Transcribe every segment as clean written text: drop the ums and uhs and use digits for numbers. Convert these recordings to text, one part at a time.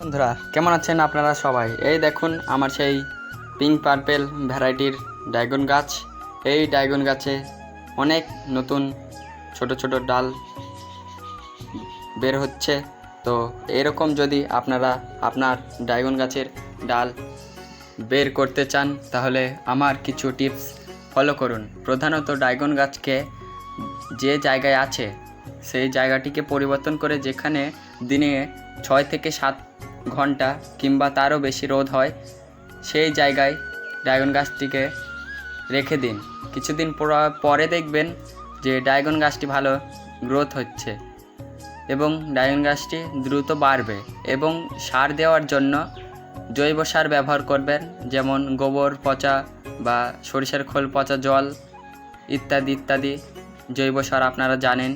বন্ধুরা কেমন আছেন আপনারা সবাই? এই দেখুন আমার সেই পিঙ্ক পার্পেল ভ্যারাইটির ড্রাগন গাছ। এই ড্রাগন গাছে অনেক নতুন ছোট ছোট ডাল বের হচ্ছে। তো এরকম যদি আপনারা আপনার ড্রাগন গাছের ডাল বের করতে চান তাহলে আমার কিছু টিপস ফলো করুন। প্রধানত ড্রাগন গাছকে যে জায়গায় আছে সেই জায়গাটিকে পরিবর্তন করে, যেখানে দিনে 6 থেকে 7 ঘন্টা কিংবা তারও বেশি রোদ হয়, সেই জায়গায় ড্রাগন গাছটিকে রেখে দিন। কিছুদিন পরে দেখবেন যে ড্রাগন গাছটি ভালো গ্রোথ হচ্ছে এবং ড্রাগন গাছটি দ্রুত বাড়বে। এবং সার দেওয়ার জন্য জৈব সার ব্যবহার করবেন, যেমন গোবর পচা বা সরিষার খোল পচা জল ইত্যাদি ইত্যাদি জৈব সার আপনারা জানেন।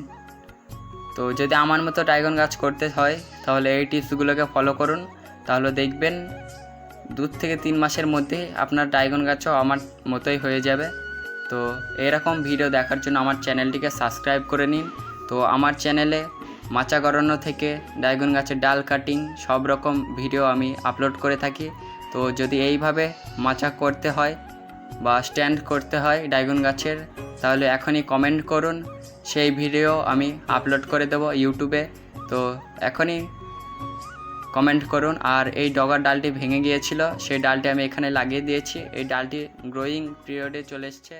তো যদি আমার মতো ড্রাগন গাছ করতে হয় তাহলে এই টিপসগুলোকে ফলো করুন, তাহলে দেখবেন 2 থেকে 3 মাসের মধ্যে আপনার ড্রাগন গাছও আমার মতোই হয়ে যাবে। তো এরকম ভিডিও দেখার জন্য আমার চ্যানেলটিকে সাবস্ক্রাইব করে নিন। তো আমার চ্যানেলে মাচা গড়ানো থেকে ড্রাগন গাছের ডাল কাটিং সব রকম ভিডিও আমি আপলোড করে থাকি। তো যদি এইভাবে মাচা করতে হয় বা স্ট্যান্ড করতে হয় ড্রাগন গাছের, তাহলে এখনই কমেন্ট করুন, সেই ভিডিও আমি আপলোড করে দেব ইউটিউবে। তো এখনই কমেন্ট করুন। আর এই ডগার ডালটি ভেঙে গিয়েছিল, সেই ডালটি আমি এখানে লাগিয়ে দিয়েছি। এই ডালটি গ্রোয়িং পিরিয়ডে চলে এসেছে।